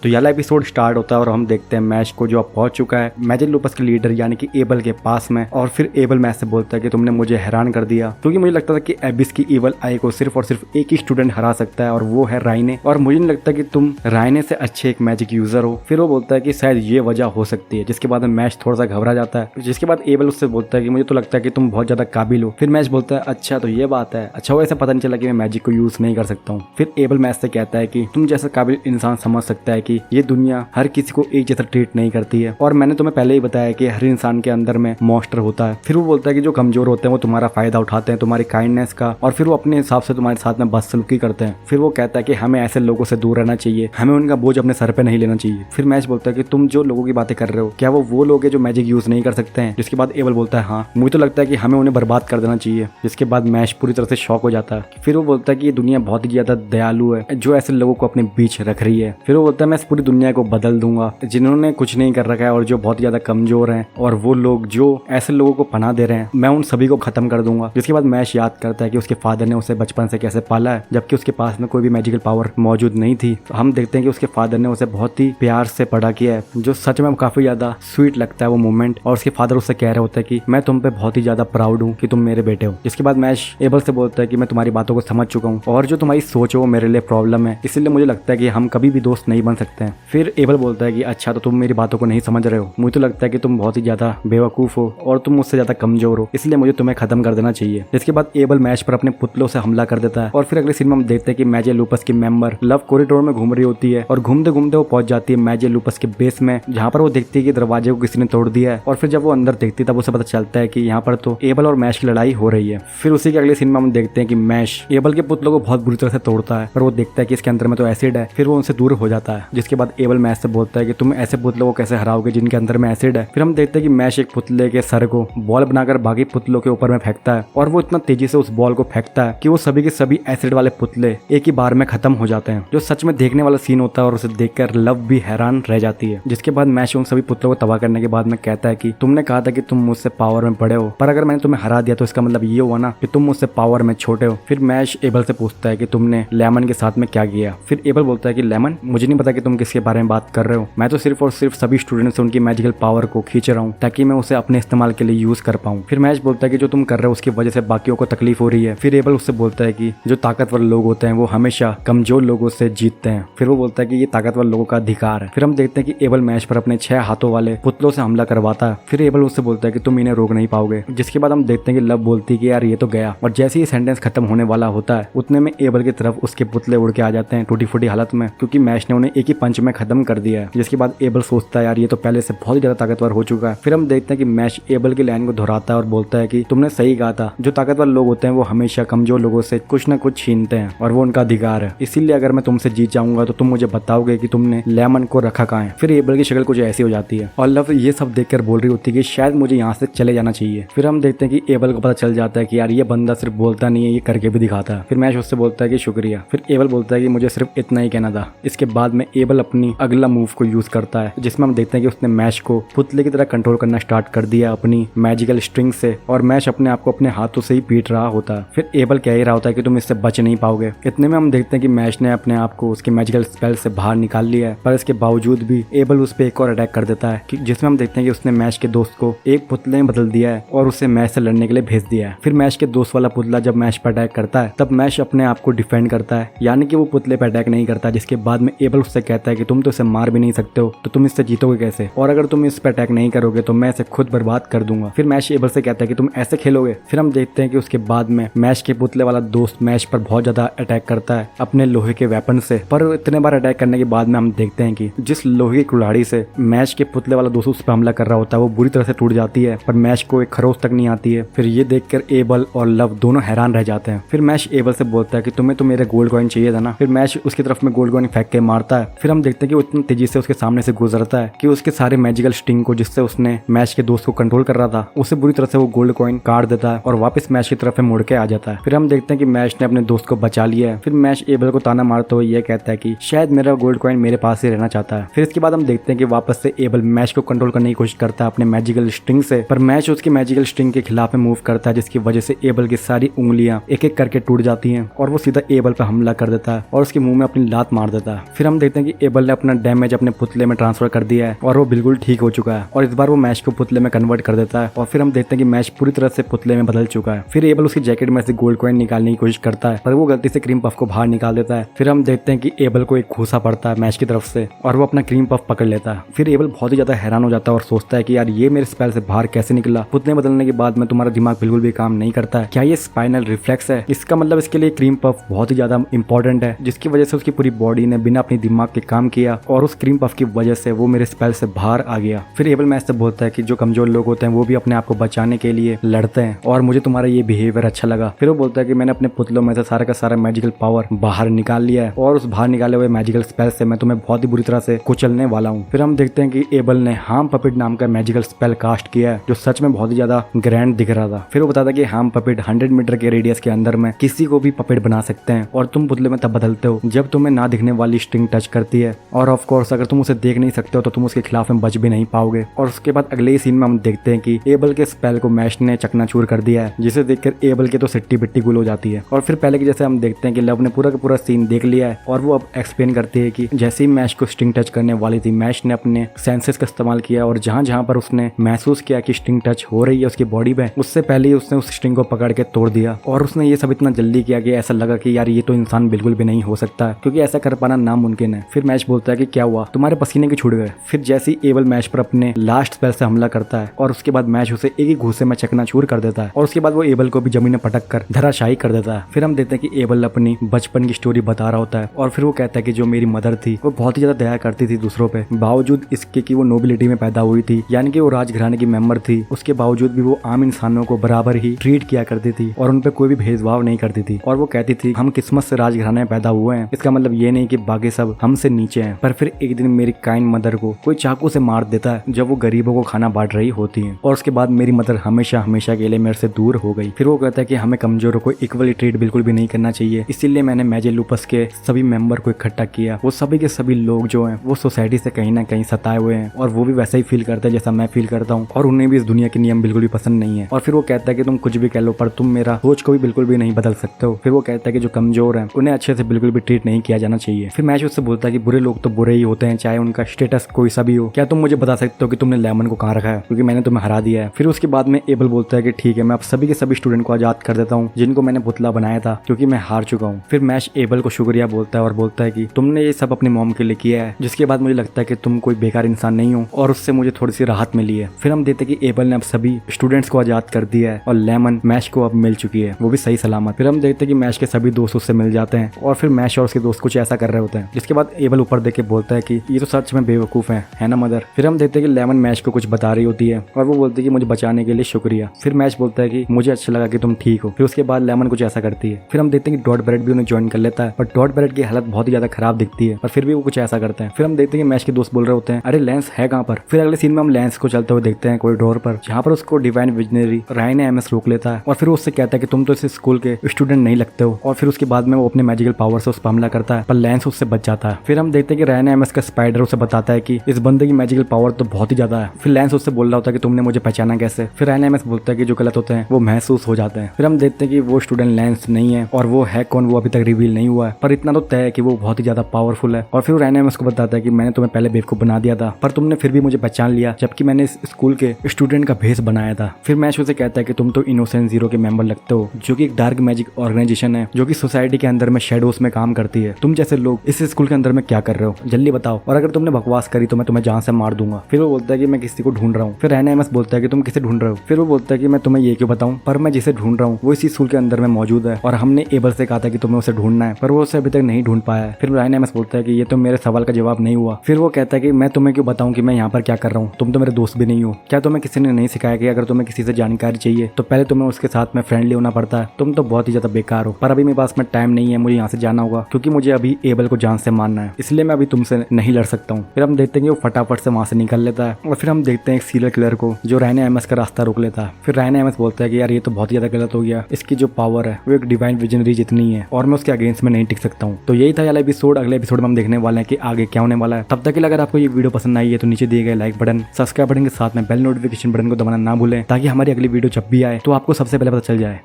तो ये वाला एपिसोड स्टार्ट होता है और हम देखते हैं मैश को जो अब पहुंच चुका है मैजिक लूपस के लीडर यानी कि एबल के पास में। और फिर एबल मैश से बोलता है कि तुमने मुझे हैरान कर दिया, क्योंकि मुझे लगता था कि एबिस की इवल आई को सिर्फ और सिर्फ एक ही स्टूडेंट हरा सकता है और वो है राइने, और मुझे नहीं लगता कि तुम राइने से अच्छे एक मैजिक यूजर हो। फिर वो बोलता है कि शायद ये वजह हो सकती है, जिसके बाद मैश थोड़ा सा घबरा जाता है। जिसके बाद एबल उससे बोलता है कि मुझे तो लगता है कि तुम बहुत ज्यादा काबिल हो। फिर मैश बोलता है अच्छा तो ये बात है, अच्छा वो ऐसा पता नहीं चला कि मैं मैजिक को यूज नहीं कर सकता हूँ। फिर एबल मैश से कहता है कि तुम जैसा काबिल इंसान समझ सकता है कि ये दुनिया हर किसी को एक जैसा ट्रीट नहीं करती है, और मैंने तुम्हें पहले ही बताया कि हर इंसान के अंदर में मॉन्स्टर होता है। फिर वो बोलता है कि जो कमजोर होते हैं वो तुम्हारा फायदा उठाते हैं, तुम्हारी काइंडनेस का, और फिर वो अपने हिसाब से तुम्हारे साथ में बदसलूकी करते हैं। फिर वो कहता है कि हमें ऐसे लोगों से दूर रहना चाहिए, हमें उनका बोझ अपने सर पे नहीं लेना चाहिए। फिर मैश बोलता है कि तुम जो लोगों की बातें कर रहे हो क्या वो लोग हैं जो मैजिक यूज नहीं कर सकते हैं? जिसके बाद एबल बोलता है हाँ, मुझे तो लगता है कि हमें उन्हें बर्बाद कर देना चाहिए। जिसके बाद मैश पूरी तरह से शॉक हो जाता है। फिर वो बोलता है कि ये दुनिया बहुत ही ज्यादा दयालु है जो ऐसे लोगों को अपने बीच रख रही है। फिर वो बोलता है मैं इस पूरी दुनिया को बदल दूंगा जिन्होंने कुछ नहीं कर रखा है और जो बहुत ज्यादा कमजोर हैं, और वो लोग जो ऐसे लोगों को पनाह दे रहे हैं मैं उन सभी को खत्म कर दूंगा। जिसके बाद मैश याद करता है कि उसके फादर ने उसे बचपन से कैसे पाला है, जबकि उसके पास में कोई भी मैजिकल पावर मौजूद नहीं थी। तो हम देखते हैं कि उसके फादर ने उसे बहुत ही प्यार से बड़ा किया है, जो सच में काफी ज्यादा स्वीट लगता है वो मोमेंट। और उसके फादर उससे कह रहे होते हैं कि मैं तुम पे बहुत ही ज्यादा प्राउड हूँ कि तुम मेरे बेटे हो। जिसके बाद मैश एबल से बोलता है कि मैं तुम्हारी बातों को समझ चुका हूँ और जो तुम्हारी सोच है वो मेरे लिए प्रॉब्लम है, इसलिए मुझे लगता है कि हम कभी भी दोस्त नहीं बन सकते हैं। फिर एबल बोलता है कि अच्छा तो तुम मेरी बातों को नहीं समझ रहे हो, मुझे तो लगता है कि तुम बहुत ही ज्यादा बेवकूफ हो और तुम मुझसे ज्यादा कमजोर हो, इसलिए मुझे तुम्हें खत्म कर देना चाहिए। इसके बाद एबल मैश पर अपने पुतलों से हमला कर देता है। और फिर अगले सीन में हम देखते हैं कि मैजिक लूपस की मेंबर लव कॉरिडोर में घूम रही होती है और घूमते घूमते वो पहुंच जाती है मैजिक लूपस के बेस में, जहाँ पर वो देखती है कि दरवाजे को किसी ने तोड़ दिया है। और फिर जब वो अंदर देखती है तब उसे पता चलता है कि यहाँ पर तो एबल और मैश की लड़ाई हो रही है। फिर उसी के अगले सीन में हम देखते हैं कि मैश एबल के पुतलों को बहुत बुरी तरह से तोड़ता है, पर वो देखता है कि इसके अंदर में तो एसिड है। फिर वो उनसे दूर हो जाता है। जिसके बाद एबल मैश से बोलता है कि तुम ऐसे पुतलों को कैसे हराओगे जिनके अंदर में एसिड है। फिर हम देखते हैं कि मैश एक पुतले के सर को बॉल बनाकर बाकी पुतलों के ऊपर में फेंकता है, और वो इतना तेजी से उस बॉल को फेंकता है कि वो सभी के सभी एसिड वाले पुतले एक ही बार में खत्म हो जाते हैं, जो सच में देखने वाला सीन होता है और उसे देखकर लव भी हैरान रह जाती है। जिसके बाद मैश उन सभी पुतलों को तबाह करने के बाद में कहता है कि तुमने कहा था कि तुम मुझसे पावर में बड़े हो, पर अगर मैंने तुम्हें हरा दिया तो इसका मतलब ये हुआ ना कि तुम मुझसे पावर में छोटे हो। फिर मैश एबल से पूछता है कि तुमने लेमन के साथ में क्या किया। फिर एबल बोलता है कि लेमन, मुझे नहीं पता कि तुम किसके बारे में बात कर रहे हो, मैं तो सिर्फ और सिर्फ सभी स्टूडेंट से उनकी मैजिकल पावर को खींच रहा हूँ ताकि मैं उसे अपने इस्तेमाल के लिए यूज कर पाऊँ। फिर मैश बोलता है कि जो तुम कर रहे हो उसकी वजह से बाकियों को तकलीफ हो रही है। फिर एबल उससे बोलता है कि जो ताकतवर लोग होते हैं वो हमेशा कमजोर लोगों से जीतते हैं। फिर वो बोलता है कि ये ताकतवर लोगों का अधिकार है। फिर हम देखते हैं कि एबल मैश पर अपने 6 हाथों वाले पुतलों से हमला करवाता है। फिर एबल उससे बोलता है कि तुम इन्हें रोक नहीं पाओगे। जिसके बाद हम देखते हैं कि लव बोलती है कि यार ये तो गया, और जैसे ही सेंटेंस खत्म होने वाला होता है उतने में एबल की तरफ उसके पुतले उड़ के आ जाते हैं टूटी फूटी हालत में, क्योंकि मैश ने उन्हें एक ही पंच में खत्म कर दिया है। जिसके बाद एबल सोचता है यार ये तो पहले से बहुत ही ज्यादा ताकतवर हो चुका है। फिर हम देखते हैं कि मैश एबल की लाइन को दोहराता है और बोलता है कि तुमने सही कहा था, जो ताकतवर लोग होते हैं वो हमेशा कमजोर लोगों से कुछ न कुछ छीनते हैं और वो उनका अधिकार है, इसीलिए अगर मैं तुमसे जीत जाऊंगा तो तुम मुझे बताओगे कि तुमने लेमन को रखा कहाँ है। फिर एबल की शक्ल कुछ ऐसी हो जाती है और लव ये सब देखकर बोल रही होती है कि शायद मुझे यहाँ से चले जाना चाहिए। फिर हम देखते हैं कि एबल को पता चल जाता है कि यार ये बंदा सिर्फ बोलता नहीं है, ये करके भी दिखाता है। फिर मैश उससे बोलता है कि शुक्रिया। फिर एबल बोलता है कि मुझे सिर्फ इतना ही कहना था। इसके बाद में एबल अपनी अगला मूव को यूज करता है, जिसमें हम देखते हैं कि उसने मैश को पुतले की तरह कंट्रोल करना स्टार्ट कर दिया अपनी मैजिकल स्ट्रिंग से, और मैश अपने आप को अपने हाथों से ही पीट रहा होता है। फिर एबल कह ही रहा होता है कि तुम इससे बच नहीं पाओगे। इतने में हम देखते हैं कि मैश ने अपने आप को उसके मैजिकल स्पेल से बाहर निकाल लिया है, पर इसके बावजूद भी एबल उस पर एक और अटैक कर देता है, जिसमें हम देखते हैं कि उसने मैश के दोस्त को एक पुतले में बदल दिया है और उसे मैश से लड़ने के लिए भेज दिया है। फिर मैश के दोस्त वाला पुतला जब मैश पर अटैक करता है तब मैश अपने आप को डिफेंड करता है, यानी कि वो पुतले पर अटैक नहीं करता। जिसके बाद में एबल उससे कहता है कि तुम तो इसे मार भी नहीं सकते हो, तो तुम इससे जीतोगे कैसे, और अगर तुम इस पर अटैक नहीं करोगे तो मैं इसे खुद बर्बाद कर दूंगा। फिर मैश एबल से कहता है कि तुम ऐसे खेलोगे। फिर हम देखते हैं कि उसके बाद में मैश के पुतले वाला दोस्त मैश पर बहुत ज्यादा अटैक करता है अपने लोहे के वेपन से, पर इतने बार अटैक करने के बाद में हम देखते हैं कि जिस लोहे की कुल्हाड़ी से मैश के पुतले वाला दोस्त उस पर हमला कर रहा होता है वो बुरी तरह से टूट जाती है, पर मैश को एक खरोच तक नहीं आती है। फिर ये देखकर एबल और लव दोनों हैरान रह जाते हैं। फिर मैश एबल से बोलता है कि तुम्हें तो मेरे गोल्ड कॉइन चाहिए था ना। फिर मैश उसकी तरफ में गोल्ड कॉइन फेंक के मारता है। फिर हम देखते हैं कि वो इतनी तेजी से उसके सामने से गुजरता है कि उसके सारे मैजिकल स्ट्रिंग को जिससे उसने मैश के दोस्त को कंट्रोल कर रहा था उसे बुरी तरह से वो गोल्ड कॉइन काट देता है और वापस मैश की तरफ मुड़ के आ जाता है। फिर हम देखते हैं कि मैश ने अपने दोस्त को बचा लिया है। फिर मैश एबल को ताना मारते हुए यह कहता है कि शायद मेरा गोल्ड कॉइन मेरे पास ही रहना चाहता है। फिर इसके बाद हम देखते हैं कि वापस से एबल मैश को कंट्रोल करने की कोशिश करता है अपने मैजिकल स्ट्रिंग से, पर मैश उसकी मैजिकल स्ट्रिंग के खिलाफ में मूव करता है, जिसकी वजह से एबल की सारी उंगलियां एक एक करके टूट जाती हैं और वो सीधा एबल पर हमला कर देता है और उसके मुंह में अपनी लात मार देता है। फिर हम देखते हैं कि एबल ने अपना डैमेज अपने पुतले में ट्रांसफर कर दिया है और वो बिल्कुल ठीक हो चुका है और इस बार वो मैश को पुतले में कन्वर्ट कर देता है और फिर हम देखते हैं कि मैश पूरी तरह से पुतले में बदल चुका है। फिर एबल उसकी जैकेट में से गोल्ड कॉइन निकालने की कोशिश करता है पर वो गलती से क्रीम पफ को बाहर निकाल देता है। फिर हम देखते हैं कि एबल को एक घूसा पड़ता है मैश की तरफ से और वो अपना क्रीम पफ पकड़ लेता है। फिर एबल बहुत ही ज्यादा हैरान हो जाता है और सोचता है कि यार ये मेरे स्पेल से बाहर कैसे निकला, पुतले बदलने के बाद में तुम्हारा दिमाग बिल्कुल भी काम नहीं करता है, क्या ये स्पाइनल रिफ्लेक्स है? इसका मतलब इसके लिए क्रीम पफ बहुत ही ज्यादा इंपॉर्टेंट है जिसकी वजह से उसकी पूरी बॉडी ने बिना अपनी दिमाग के काम किया और उस क्रीम पफ की वजह से वो मेरे स्पेल से बाहर आ गया। फिर एबल मैश से बोलता है कि जो कमजोर लोग होते हैं वो भी अपने आप को बचाने के लिए लड़ते हैं और मुझे तुम्हारा ये बिहेवियर अच्छा लगा। फिर वो बोलता है कि मैंने अपने पुतलों में से सारा का सारा मैजिकल पावर बाहर निकाल लिया है और उस बाहर निकाले हुए मैजिकल स्पेल से मैं तुम्हें बहुत ही बुरी तरह से कुचलने वाला हूँ। फिर हम देखते हैं कि एबल ने हार्म पपेट नाम का मैजिकल स्पेल कास्ट किया है जो सच में बहुत ही ज्यादा ग्रैंड दिख रहा था। फिर वो बताता है कि हार्म पपेट 100 मीटर के रेडियस के अंदर में किसी को भी पपेट बना सकते हैं और तुम पुतले में तब बदलते हो जब तुम्हें ना दिखने वाली स्ट्रिंग टच करती है और ऑफ कोर्स अगर तुम उसे देख नहीं सकते हो तो तुम उसके खिलाफ में बच भी नहीं पाओगे। और उसके बाद अगले ही सीन में हम देखते हैं कि एबल के स्पेल को मैश ने चकनाचूर कर दिया है जिसे देखकर एबल के तो सिट्टी बिट्टी गुल हो जाती है। और फिर पहले के जैसे हम देखते हैं कि लव ने पूरा का पूरा सीन देख लिया है और वो अब एक्सप्लेन करती है कि जैसे ही मैश को स्ट्रिंग टच करने वाली थी मैश ने अपने सेंसेस का इस्तेमाल किया और जहां जहां पर उसने महसूस किया कि स्ट्रिंग टच हो रही है उसकी बॉडी में उससे पहले ही उसने उस स्ट्रिंग को पकड़ के तोड़ दिया। और उसने ये सब इतना जल्दी किया कि ऐसा लगा कि यार ये तो इंसान बिल्कुल भी नहीं हो सकता क्योंकि ऐसा कर पाना नामुमकिन है। फिर मैश बोलता है कि क्या हुआ, तुम्हारे पसीने की छूट गए। फिर जैसे ही एबल मैश पर अपने लास्ट स्पेल से हमला करता है और उसके बाद मैश उसे एक ही घूसे में चकनाचूर कर देता है और उसके बाद वो एबल को भी जमीन में पटक कर धराशायी कर देता है। फिर हम देखते हैं कि एबल अपनी बचपन की स्टोरी बता रहा होता है और फिर वो कहता है कि जो मेरी मदर थी वो बहुत ही ज्यादा दया करती थी दूसरों पे, बावजूद इसके कि वो नोबिलिटी में पैदा हुई थी यानी कि वो राजघराने की मेंबर थी, उसके बावजूद भी वो आम इंसानों को बराबर ही ट्रीट किया करती थी और उन पे कोई भी भेदभाव नहीं करती थी। और वो कहती थी हम किस्मत से राजघराने में पैदा हुए हैं, इसका मतलब ये नहीं कि बाकी सब हमसे नीचे हैं। पर फिर एक दिन मेरी काइंड मदर को कोई चाकू से मार देता है जब वो गरीबों को खाना बांट रही होती है और उसके बाद मेरी मदर हमेशा हमेशा के लिए मेरे से दूर हो गई। फिर वो कहता है कि हमें कमजोरों को इक्वली ट्रीट बिल्कुल भी नहीं करना चाहिए, इसीलिए मैंने मैजिक लूपस के सभी मेंबर को इकट्ठा किया। वो सभी के सभी लोग जो हैं वो सोसाइटी से कहीं ना कहीं सताए हुए हैं और वो भी वैसा ही फील करते हैं जैसा मैं फील करता हूँ और उन्हें भी इस दुनिया के नियम बिल्कुल भी पसंद नहीं है। और फिर वो कहता है कि तुम कुछ भी कह लो पर तुम मेरा सोच को भी बिल्कुल भी नहीं बदल सकते हो। फिर वो कहता है कि जो कमजोर हैं उन्हें अच्छे से बिल्कुल भी ट्रीट नहीं किया जाना चाहिए। फिर मैश उससे बोलता है कि बुरे लोग तो बुरे ही होते हैं चाहे उनका स्टेटस कोई सा भी हो, क्या तुम मुझे बता सकते हो कि तुमने लेमन को कहाँ रखा है क्योंकि मैंने तुम्हें हरा दिया है। फिर उसके बाद में एबल बोलता है कि ठीक है मैं अब सभी के सभी स्टूडेंट को आजाद कर देता हूँ जिनको मैंने पुतला बनाया था क्योंकि मैं हार चुका हूँ। फिर मैश एबल को शुक्रिया बोलता है और बोलता है कि तुमने ये सब अपनी मॉम के लिए किया है, जिसके बाद मुझे लगता है कि तुम कोई बेकार इंसान नहीं हो और उससे मुझे थोड़ी सी राहत मिली है। फिर हम देखते हैं कि एबल ने अब सभी स्टूडेंट्स को आजाद कर दिया है और लेमन मैश को अब मिल चुकी है, वो भी सही सलामत। फिर हम देखते हैं कि मैश के सभी दोस्त उससे मिल जाते हैं और फिर मैश और उसके दोस्त कुछ ऐसा कर रहे होते हैं जिसके बाद एबल ऊपर देख के बोलता है कि ये तो सच में बेवकूफ है ना मदर। फिर हम देखते हैं कि लेमन मैश को कुछ बता रही होती है और वो बोलती है कि मुझे बचाने के लिए शुक्रिया। फिर मैश बोलता है कि मुझे अच्छा लगा कि तुम ठीक हो। फिर उसके बाद लेमन कुछ ऐसा करती है। फिर हम देखते हैं कि डॉट ब्रेड भी उन्हें ज्वाइन कर लेता है पर डॉट ब्रेड की हालत बहुत ही ज्यादा खराब दिखती है पर फिर भी वो कुछ ऐसा करते हैं। फिर हम देखते हैं कि मैश के दोस्त बोल रहे होते हैं अरे लेंस है कहाँ पर। फिर अगले सीन में हम लेंस को चलते हुए देखते हैं कॉरिडोर पर जहाँ पर उसको डिवाइन विजनरी रायन एमएस रोक लेता है और फिर उससे कहता है कि तुम तो इस स्कूल के स्टूडेंट नहीं लगते हो। और फिर उसके बाद में वो अपने मैजिकल पावर से उस पर हमला करता है पर लेंस उससे बच जाता है। फिर हम देखते हैं कि रायन एमएस का स्पाइडर उसे बताता है कि इस बंदे की मैजिकल पावर तो बहुत ही ज्यादा है। फिर लेंस उससे बोल रहा होता है कि तुमने मुझे पहचाना कैसे। फिर रायन एमएस बोलता है कि जो गलत होते हैं वो महसूस हो जाते हैं। फिर हम देखते हैं कि वो स्टूडेंट लेंस नहीं है और वो है कौन वो अभी तक रिवील नहीं हुआ है पर इतना तो तय है कि वो बहुत ही ज्यादा पावरफुल है। और फिर रायन एमएस को बताता है कि मैंने तुम्हें पहले बेवकूफ बना दिया था पर तुमने फिर भी मुझे पहचान लिया जबकि मैंने इस स्कूल के स्टूडेंट का भेष बनाया था। फिर मैश उसे कहता है कि तुम तो इनोसेंट जीरो के मेंबर लगते हो जो कि एक डार्क मैजिक ऑर्गेनाइजेशन है जो कि सोसाइटी के अंदर में शेडोज में काम करती है। तुम जैसे लोग इस स्कूल के अंदर में क्या कर रहे हो जल्दी बताओ और अगर तुमने बकवास करी तो मैं तुम्हें जान से मार दूंगा। फिर वो बोलता है कि मैं किसी को ढूंढ रहा हूँ। फिर रायन एमएस बोलता है कि तुम किसे ढूंढ रहे हो। फिर वो बोलता है कि मैं तुम्हें ये क्यों बताऊं पर मैं जिसे ढूंढ रहा हूँ वो इसी स्कूल के अंदर में मौजूद है और हमने एबल से कहा था कि तुम्हें उसे ढूंढना है पर वो उसे अभी तक नहीं ढूंढ पाया है। फिर रायन एमएस बोलता है कि ये तो मेरे सवाल का जवाब नहीं हुआ। फिर वो कहता है कि मैं तुम्हें क्यों बताऊं कि मैं यहाँ पर क्या कर रहा हूँ, तुम तो मेरे दोस्त भी नहीं हो। क्या तुम्हें किसी ने नहीं सिखाया कि अगर तुम्हें किसी से जानकारी चाहिए तो पहले तुम्हें उसके साथ में फ्रेंडली होना पड़ता है। तुम तो बहुत ही ज्यादा बेकार हो पर अभी मेरे पास में टाइम नहीं है, मुझे यहाँ से जाना होगा क्योंकि मुझे अभी एबल को जान से मारना है, इसलिए मैं अभी तुमसे नहीं लड़ सकता हूँ। फिर हम देखते हैं कि वो फटाफट से वहाँ से निकल लेता है और फिर हम देखते हैं एक सीरियल किलर को जो रायन एमएस का रास्ता रोक लेता है। फिर रायन एमएस बोलता है कि यार ये तो बहुत ज्यादा गलत हो गया, इसकी जो पावर है वो एक डिवाइन विजनरी जितनी है और मैं उसके अगेंस्ट में नहीं टिक सकता हूँ। तो यही था वाला एपिसोड। अगले एपिसोड में हम देखने वाले हैं कि आगे क्या होने वाला है। तब तक के लिए अगर आपको ये वीडियो पसंद आई है तो नीचे दिए गए लाइक बटन, सब्सक्राइब बटन के साथ में बेल नोटिफिकेशन बटन को दबाना ना भूलें ताकि हमारी अगली वीडियो जब भी आए तो आपको सबसे पहले पता चल जाए।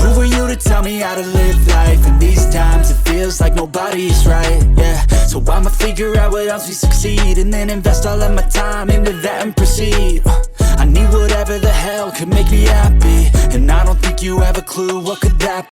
Who are you to tell me how to live life? In these times it feels like nobody's right, yeah. So I'ma figure out what else we succeed, and then invest all of my time into that and proceed. I need whatever the hell could make me happy, and I don't think you have a clue what could that